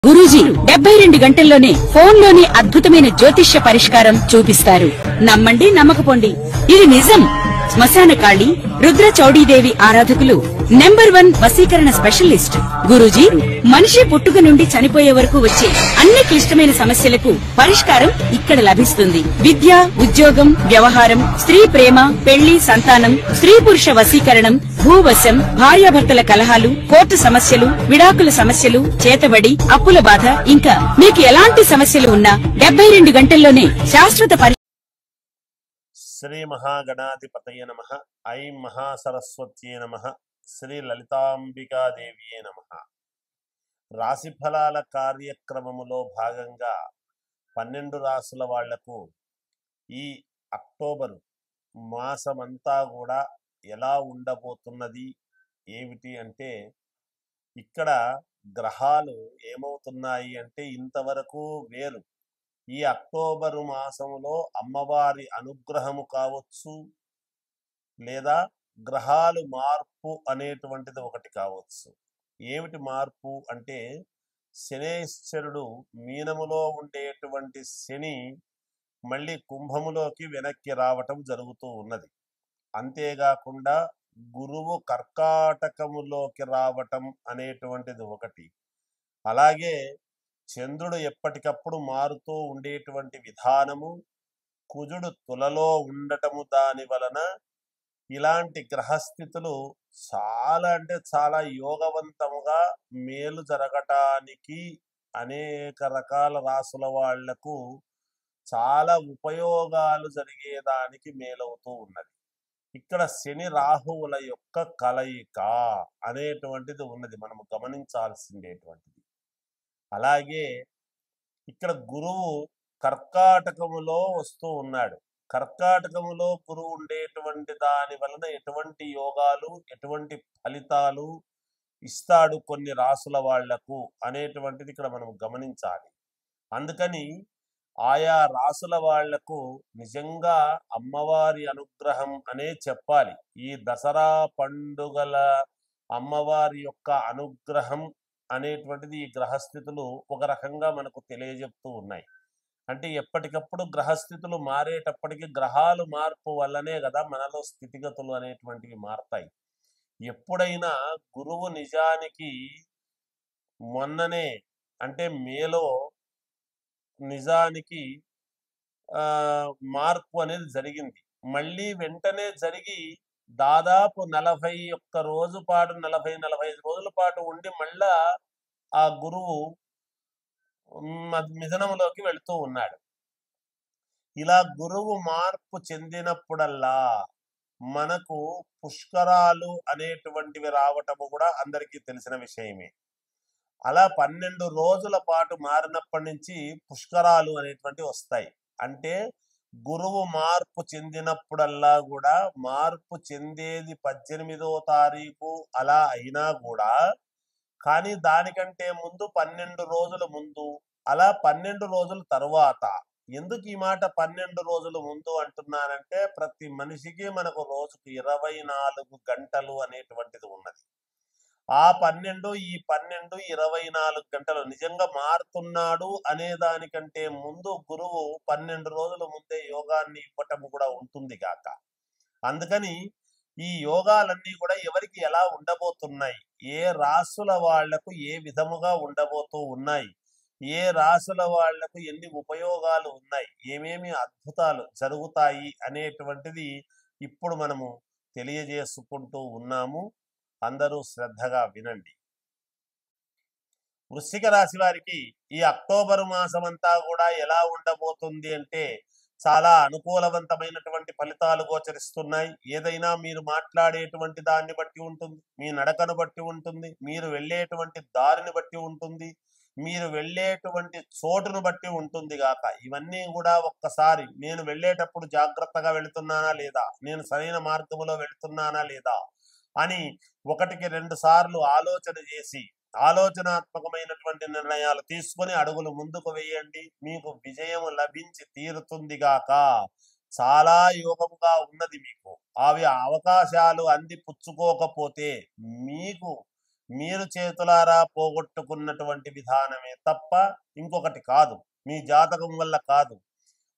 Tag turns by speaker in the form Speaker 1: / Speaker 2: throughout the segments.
Speaker 1: గురూజీ 72 గంటల్లోనే ఫోన్ లోని అద్భుతమైన జ్యోతిష్య పరిష్కారం చూపిస్తారు. నమ్మండి నమ్మకపోండి, ఇది నిజం. శ్మశాన కాళి రుద్ర చౌడీదేవి ఆరాధకులు నంబర్ 1 వశీకరణ స్పెషలిస్ట్ గురూజీ. మనిషి పుట్టుక నుండి చనిపోయే వరకు వచ్చే అన్ని క్లిష్టమైన సమస్యలకు పరిష్కారం ఇక్కడ లభిస్తుంది. విద్య, ఉద్యోగం, వ్యవహారం, స్త్రీ ప్రేమ, పెళ్లి, సంతానం, స్త్రీ పురుష వశీకరణం, భూవశం, భార్యాభర్తల కలహాలు, కోర్టు సమస్యలు, విడాకుల సమస్యలు, చేతబడి, అప్పుల బాధ, ఇంకా మీకు ఎలాంటి సమస్యలు ఉన్నా 72 గంటల్లోనే శాశ్వత
Speaker 2: శ్రీ మహాగణాధిపతయ నమః. ఐం మహాసరస్వత్యే నమః. శ్రీ లలితాంబికాదేవియే నమః. రాశిఫలాల కార్యక్రమములో భాగంగా 12 రాసుల వాళ్లకు ఈ అక్టోబరు మాసమంతా కూడా ఎలా ఉండబోతున్నది ఏమిటి అంటే, ఇక్కడ గ్రహాలు ఏమవుతున్నాయి అంటే ఇంతవరకు వేరు. ఈ అక్టోబరు మాసంలో అమ్మవారి అనుగ్రహము కావచ్చు, లేదా గ్రహాలు మార్పు అనేటువంటిది ఒకటి కావచ్చు. ఏమిటి మార్పు అంటే, శనేశ్వరుడు మీనములో ఉండేటువంటి శని మళ్ళీ కుంభములోకి వెనక్కి రావటం జరుగుతూ ఉన్నది. అంతేకాకుండా గురువు కర్కాటకములోకి రావటం అనేటువంటిది ఒకటి. అలాగే చంద్రుడు ఎప్పటికప్పుడు మారుతూ ఉండేటువంటి విధానము, కుజుడు తులలో ఉండటము, దాని వలన ఇలాంటి గ్రహస్థితులు చాలా అంటే చాలా యోగవంతముగా మేలు జరగటానికి అనేక రకాల రాసుల వాళ్లకు చాలా ఉపయోగాలు జరిగేదానికి మేలవుతూ ఉన్నది. ఇక్కడ శని రాహువుల యొక్క కలయిక అనేటువంటిది ఉన్నది, మనము గమనించాల్సిందేటువంటిది. అలాగే ఇక్కడ గురువు కర్కాటకములో వస్తూ ఉన్నాడు. కర్కాటకములో గురువు ఉండేటువంటి దాని వలన ఎటువంటి యోగాలు, ఎటువంటి ఫలితాలు ఇస్తాడు కొన్ని రాసుల వాళ్లకు అనేటువంటిది ఇక్కడ మనం గమనించాలి. అందుకని ఆయా రాసుల వాళ్లకు నిజంగా అమ్మవారి అనుగ్రహం అనే చెప్పాలి. ఈ దసరా పండుగల అమ్మవారి యొక్క అనుగ్రహం అనేటువంటిది ఈ గ్రహస్థితులు ఒక రకంగా మనకు తెలియజెప్తూ ఉన్నాయి. అంటే ఎప్పటికప్పుడు గ్రహస్థితులు మారేటప్పటికి గ్రహాలు మార్పు వల్లనే కదా మనలో స్థితిగతులు అనేటువంటివి మారతాయి. ఎప్పుడైనా గురువు నిజానికి మొన్ననే అంటే మేలో నిజానికి మార్పు అనేది జరిగింది. మళ్ళీ వెంటనే జరిగి దాదాపు 41 రోజు పాటు 40-45 రోజుల పాటు ఉండి మళ్ళా ఆ గురువు మిథునంలోకి వెళుతూ ఉన్నాడు. ఇలా గురువు మార్పు చెందినప్పుడల్లా మనకు పుష్కరాలు అనేటువంటివి రావటము కూడా అందరికీ తెలిసిన విషయమే. అలా 12 రోజుల పాటు మారినప్పటి నుంచి పుష్కరాలు అనేటువంటివి వస్తాయి. అంటే గురువు మార్పు చెందినప్పుడల్లా కూడా, మార్పు చెందేది 18వ తారీఖు అలా అయినా కూడా, కానీ దానికంటే ముందు 12 రోజుల ముందు, అలా 12 రోజుల తరువాత. ఎందుకు ఈ మాట 12 రోజుల ముందు అంటున్నానంటే, ప్రతి మనిషికి మనకు రోజుకు 24 గంటలు అనేటువంటిది ఉన్నది. ఆ 12 ఈ 12 24 గంటలు నిజంగా మారుతున్నాడు అనే దానికంటే ముందు గురువు 12 రోజుల ముందే యోగాన్ని ఇవ్వటం కూడా ఉంటుంది గాక. అందుకని ఈ యోగాలన్నీ కూడా ఎవరికి ఎలా ఉండబోతున్నాయి, ఏ రాసుల వాళ్లకు ఏ విధముగా ఉండబోతూ ఉన్నాయి, ఏ రాసుల వాళ్లకు ఎన్ని ఉపయోగాలు ఉన్నాయి, ఏమేమి అద్భుతాలు జరుగుతాయి అనేటువంటిది ఇప్పుడు మనము తెలియజేసుకుంటూ ఉన్నాము. అందరూ శ్రద్ధగా వినండి. వృశ్చిక రాశి వారికి ఈ అక్టోబరు మాసం అంతా కూడా ఎలా ఉండబోతుంది అంటే, చాలా అనుకూలవంతమైనటువంటి ఫలితాలు గోచరిస్తున్నాయి. ఏదైనా మీరు మాట్లాడేటువంటి దాన్ని బట్టి ఉంటుంది, మీ నడకను బట్టి ఉంటుంది, మీరు వెళ్ళేటువంటి దారిని బట్టి ఉంటుంది, మీరు వెళ్ళేటువంటి చోటును బట్టి ఉంటుంది గాక. ఇవన్నీ కూడా ఒక్కసారి నేను వెళ్ళేటప్పుడు జాగ్రత్తగా వెళుతున్నానా లేదా, నేను సరైన మార్గంలో వెళుతున్నానా లేదా అని 1కి 2 సార్లు ఆలోచన చేసి, ఆలోచనాత్మకమైనటువంటి నిర్ణయాలు తీసుకొని అడుగులు ముందుకు వేయండి. మీకు విజయం లభించి తీరుతుంది గాక. చాలా యోగముగా ఉన్నది మీకు. అవి అవకాశాలు అంది పుచ్చుకోకపోతే మీకు మీరు చేతులారా పోగొట్టుకున్నటువంటి విధానమే తప్ప ఇంకొకటి కాదు, మీ జాతకం వల్ల కాదు.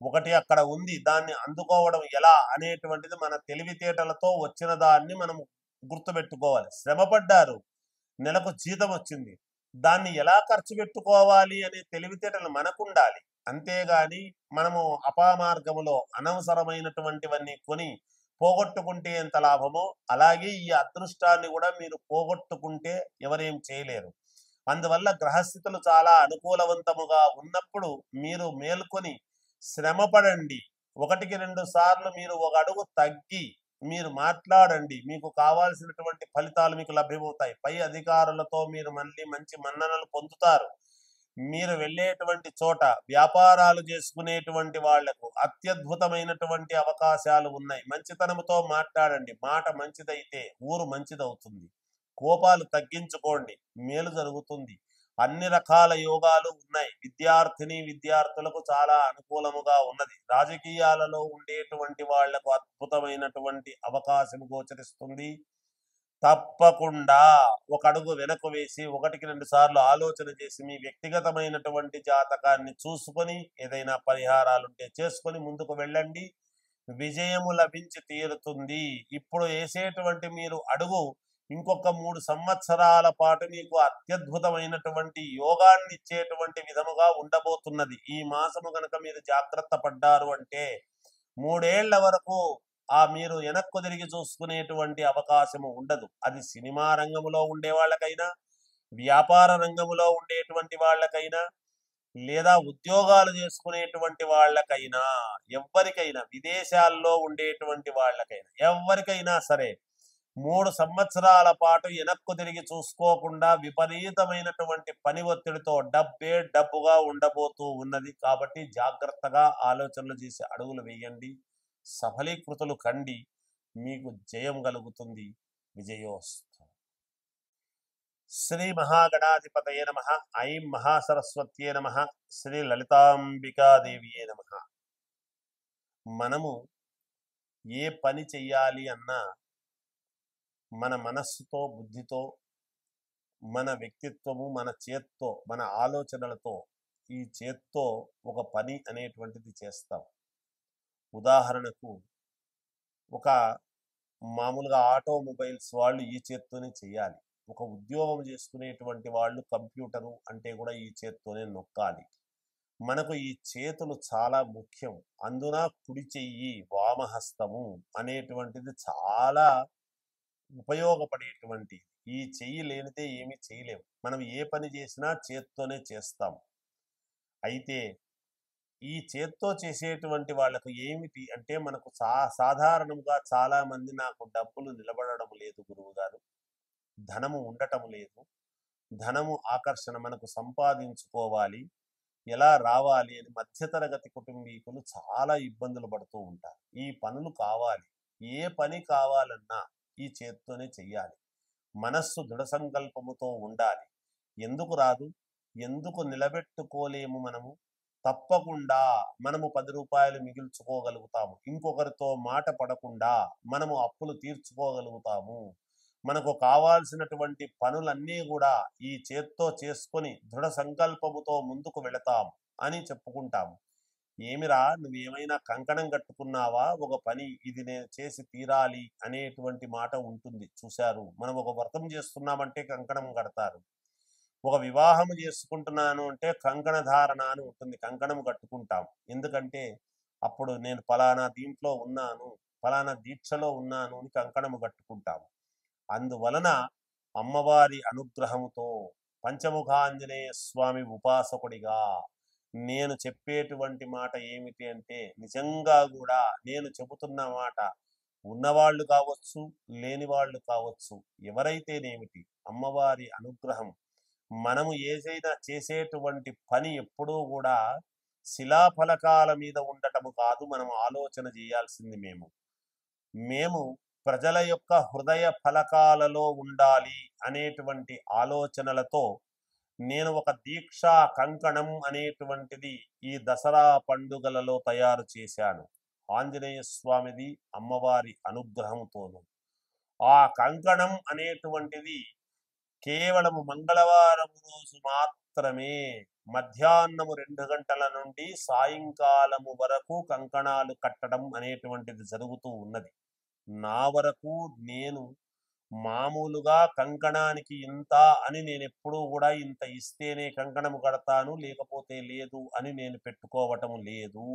Speaker 2: ఒకటి అక్కడ ఉంది, దాన్ని అందుకోవడం ఎలా అనేటువంటిది మన తెలివితేటలతో వచ్చిన దాన్ని మనం గుర్తుపెట్టుకోవాలి. శ్రమపడ్డారు, నెలకు జీతం వచ్చింది, దాన్ని ఎలా ఖర్చు పెట్టుకోవాలి అనే తెలివితేటలు మనకుండాలి. అంతేగాని మనము అపామార్గములో అనవసరమైనటువంటివన్నీ కొని పోగొట్టుకుంటే ఎంత లాభమో అలాగే ఈ అదృష్టాన్ని కూడా మీరు పోగొట్టుకుంటే ఎవరేం చేయలేరు. అందువల్ల గ్రహస్థితులు చాలా అనుకూలవంతముగా ఉన్నప్పుడు మీరు మేల్కొని శ్రమపడండి. 1-2 సార్లు మీరు ఒక అడుగు తగ్గి మీరు మాట్లాడండి, మీకు కావాల్సినటువంటి ఫలితాలు మీకు లభ్యమవుతాయి. పై అధికారులతో మీరు మళ్ళీ మంచి మన్ననలు పొందుతారు. మీరు వెళ్ళేటువంటి చోట వ్యాపారాలు చేసుకునేటువంటి వాళ్లకు అత్యద్భుతమైనటువంటి అవకాశాలు ఉన్నాయి. మంచితనముతో మాట్లాడండి, మాట మంచిదైతే ఊరు మంచిదవుతుంది. కోపాలు తగ్గించుకోండి, మేలు జరుగుతుంది. అన్ని రకాల యోగాలు ఉన్నాయి. విద్యార్థులకు చాలా అనుకూలముగా ఉన్నది. రాజకీయాలలో ఉండేటువంటి వాళ్లకు అద్భుతమైనటువంటి అవకాశం గోచరిస్తుంది. తప్పకుండా ఒక అడుగు వెనక్కు వేసి 1-2 సార్లు ఆలోచన చేసి మీ వ్యక్తిగతమైనటువంటి జాతకాన్ని చూసుకొని ఏదైనా పరిహారాలుంటే చేసుకొని ముందుకు వెళ్ళండి. విజయము లభించి తీరుతుంది. ఇప్పుడు వేసేటువంటి మీరు అడుగు ఇంకొక 3 సంవత్సరాల పాటు మీకు అత్యద్భుతమైనటువంటి యోగాన్ని ఇచ్చేటువంటి విధముగా ఉండబోతున్నది. ఈ మాసము గనక మీరు జాగ్రత్త పడ్డారు అంటే 3 ఏళ్ల వరకు మీరు వెనక్కు తిరిగి చూసుకునేటువంటి అవకాశము ఉండదు. అది సినిమా రంగంలో ఉండే వాళ్ళకైనా, వ్యాపార రంగంలో ఉండేటువంటి వాళ్ళకైనా, లేదా ఉద్యోగాలు చేసుకునేటువంటి వాళ్ళకైనా, ఎవరికైనా, విదేశాల్లో ఉండేటువంటి వాళ్ళకైనా, ఎవరికైనా సరే 3 సంవత్సరాల పాటు వెనక్కు తిరిగి చూసుకోకుండా విపరీతమైనటువంటి పని ఒత్తిడితో డబ్బే డబ్బుగా ఉండబోతూ ఉన్నది. కాబట్టి జాగ్రత్తగా ఆలోచనలు చేసి అడుగులు వేయండి, సఫలీకృతులు కండి, మీకు జయం కలుగుతుంది. విజయోస్తు. శ్రీ మహాగణాధిపతయే నమః. ఐం మహాసరస్వత్యే నమః. శ్రీ లలితాంబికాదేవియే నమః. మనము ఏ పని చెయ్యాలి అన్నా మన మనస్సుతో, బుద్ధితో, మన వ్యక్తిత్వము, మన చేత్తో, మన ఆలోచనలతో, ఈ చేత్తో ఒక పని అనేటువంటిది చేస్తాం. ఉదాహరణకు ఒక మామూలుగా ఆటోమొబైల్స్ వాళ్ళు ఈ చేత్తోనే చేయాలి. ఒక ఉద్యోగం చేసుకునేటువంటి వాళ్ళు కంప్యూటరు అంటే కూడా ఈ చేత్తోనే నొక్కాలి. మనకు ఈ చేతులు చాలా ముఖ్యం. అందున కుడి చెయ్యి, వామహస్తము అనేటువంటిది చాలా ఉపయోగపడేటువంటి. ఈ చెయ్యి లేనిదే ఏమీ చేయలేము. మనం ఏ పని చేసినా చేత్తోనే చేస్తాం. అయితే ఈ చేత్తో చేసేటువంటి వాళ్ళకు ఏమిటి అంటే మనకు సాధారణంగా చాలా మంది నాకు డబ్బులు నిలబడడం లేదు గురువు గారు, ధనము ఉండటం లేదు, ధనము ఆకర్షణ మనకు సంపాదించుకోవాలి, ఎలా రావాలి అని మధ్యతరగతి కుటుంబీకులు చాలా ఇబ్బందులు పడుతూ ఉంటారు. ఈ పనులు కావాలి, ఏ పని కావాలన్నా ఈ చేత్తోనే చెయ్యాలి. మనస్సు దృఢ సంకల్పముతో ఉండాలి. ఎందుకు రాదు, ఎందుకు నిలబెట్టుకోలేము? తప్పకుండా మనము 10 రూపాయలు మిగిల్చుకోగలుగుతాము. ఇంకొకరితో మాట పడకుండా మనము అప్పులు తీర్చుకోగలుగుతాము. మనకు కావాల్సినటువంటి పనులన్నీ కూడా ఈ చేత్తో చేసుకొని దృఢ సంకల్పముతో ముందుకు వెళతాం అని చెప్పుకుంటాము. ఏమిరా, నువ్వేమైనా కంకణం కట్టుకున్నావా? ఒక పని ఇది నేను చేసి తీరాలి అనేటువంటి మాట ఉంటుంది. చూశారు, మనం ఒక వ్రతం చేస్తున్నామంటే కంకణం కడతారు. ఒక వివాహం చేసుకుంటున్నాను అంటే కంకణ ధారణ అని ఉంటుంది, కంకణం కట్టుకుంటాం. ఎందుకంటే అప్పుడు నేను ఫలానా దీంట్లో ఉన్నాను, ఫలానా దీక్షలో ఉన్నాను అని కంకణము కట్టుకుంటాము. అందువలన అమ్మవారి అనుగ్రహముతో పంచముఖాంజనేయ స్వామి ఉపాసకుడిగా నేను చెప్పేటువంటి మాట ఏమిటి అంటే, నిజంగా కూడా నేను చెబుతున్న మాట ఉన్నవాళ్ళు కావచ్చు, లేని వాళ్ళు కావచ్చు, ఎవరైతేనేమిటి, అమ్మవారి అనుగ్రహం మనము ఏదైనా చేసేటువంటి పని ఎప్పుడూ కూడా శిలాఫలకాల మీద ఉండటము కాదు. మనం ఆలోచన చేయాల్సింది మేము ప్రజల యొక్క హృదయ ఫలకాలలో ఉండాలి అనేటువంటి ఆలోచనలతో నేను ఒక దీక్షా కంకణం అనేటువంటిది ఈ దసరా పండుగలలో తయారు చేశాను. ఆంజనేయ స్వామిది, అమ్మవారి అనుగ్రహంతోను. ఆ కంకణం అనేటువంటిది కేవలము మంగళవారం రోజు మాత్రమే మధ్యాహ్నము 2 గంటల నుండి సాయంకాలము వరకు కంకణాలు కట్టడం అనేటువంటిది జరుగుతూ ఉన్నది. నా వరకు నేను మామూలుగా కంకణానికి ఇంత అని నేను ఎప్పుడూ కూడా ఇంత ఇస్తేనే కంకణము కడతాను, లేకపోతే లేదు అని నేను పెట్టుకోవటం లేదు.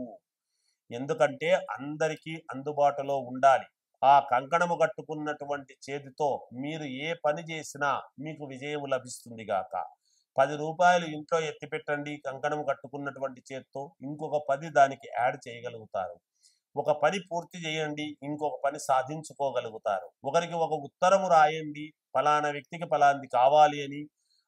Speaker 2: ఎందుకంటే అందరికీ అందుబాటులో ఉండాలి. ఆ కంకణము కట్టుకున్నటువంటి చేతితో మీరు ఏ పని చేసినా మీకు విజయం లభిస్తుంది గాక. 10 రూపాయలు ఇంట్లో ఎత్తి పెట్టండి కంకణం కట్టుకున్నటువంటి చేత్తో, ఇంకొక 10 దానికి యాడ్ చేయగలుగుతారు. ఒక పని పూర్తి చేయండి, ఇంకొక పని సాధించుకోగలుగుతారు. ఒకరికి ఒక ఉత్తరము రాయండి, ఫలానా వ్యక్తికి ఫలాంది కావాలి అని,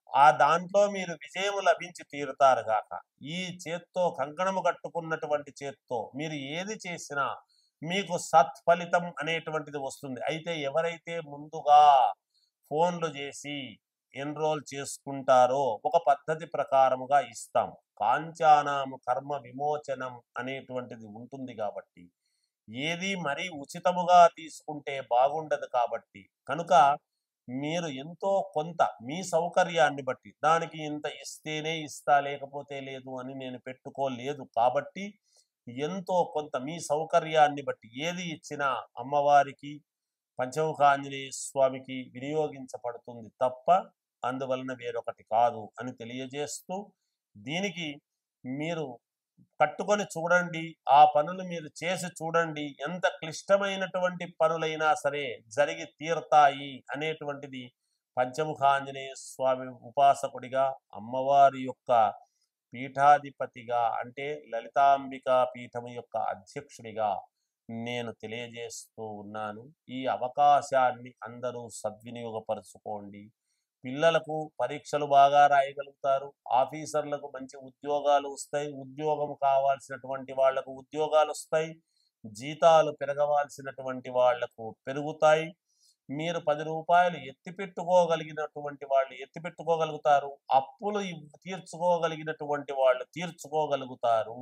Speaker 2: ఆ దాంట్లో మీరు విజయం లభించి తీరుతారు గాక. ఈ చేత్తో కంకణము కట్టుకున్నటువంటి చేత్తో మీరు ఏది చేసినా మీకు సత్ఫలితం అనేటువంటిది వస్తుంది. అయితే ఎవరైతే ముందుగా ఫోన్లు చేసి ఎన్రోల్ చేసుకుంటారో ఒక పద్ధతి ప్రకారముగా ఇస్తాం. కాంచానాము కర్మ విమోచనం అనేటువంటిది ఉంటుంది కాబట్టి ఏది మరీ ఉచితముగా తీసుకుంటే బాగుండదు. కాబట్టి కనుక మీరు ఎంతో కొంత మీ సౌకర్యాన్ని బట్టి దానికి ఇంత ఇస్తేనే ఇస్తా లేకపోతే లేదు అని నేను పెట్టుకోలేదు. కాబట్టి ఎంతో కొంత మీ సౌకర్యాన్ని బట్టి ఏది ఇచ్చినా అమ్మవారికి పంచముఖ ఆంజనేయ స్వామికి వినియోగించబడుతుంది తప్ప అందువలన వేరొకటి కాదు అని తెలియజేస్తూ, దీనికి మీరు కట్టుకొని చూడండి, ఆ పనులు మీరు చేసి చూడండి, ఎంత క్లిష్టమైనటువంటి పనులైనా సరే జరిగి తీరతాయి అనేటువంటిది పంచముఖ ఆంజనేయ స్వామి ఉపాసకుడిగా, అమ్మవారి యొక్క పీఠాధిపతిగా అంటే లలితాంబికా పీఠం యొక్క అధ్యక్షుడిగా నేను తెలియజేస్తూ ఉన్నాను. ఈ అవకాశాన్ని అందరూ సద్వినియోగపరచుకోండి. పిల్లలకు పరీక్షలు బాగా రాయగలుగుతారు, ఆఫీసర్లకు మంచి ఉద్యోగాలు వస్తాయి, ఉద్యోగం కావాల్సినటువంటి వాళ్లకు ఉద్యోగాలు వస్తాయి, జీతాలు పెరగవలసినటువంటి వాళ్లకు పెరుగుతాయి. మీరు 10 రూపాయలు ఎత్తి పెట్టుకోగలిగినటువంటి వాళ్ళు ఎత్తి పెట్టుకోగలుగుతారు, అప్పులు తీర్చుకోగలిగినటువంటి వాళ్ళు తీర్చుకోగలుగుతారు.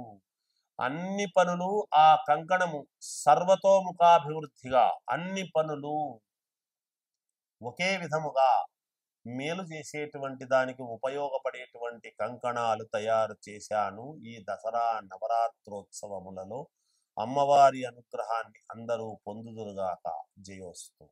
Speaker 2: అన్ని పనులు ఆ కంకణము సర్వతోముఖాభివృద్ధిగా అన్ని పనులు ఒకే విధముగా మేలు చేసేటువంటి దానికి ఉపయోగపడేటువంటి కంకణాలు తయారు చేశాను. ఈ దసరా నవరాత్రోత్సవములలో అమ్మవారి అనుగ్రహాన్ని అందరూ పొందుదురుగాక. జయోస్తు.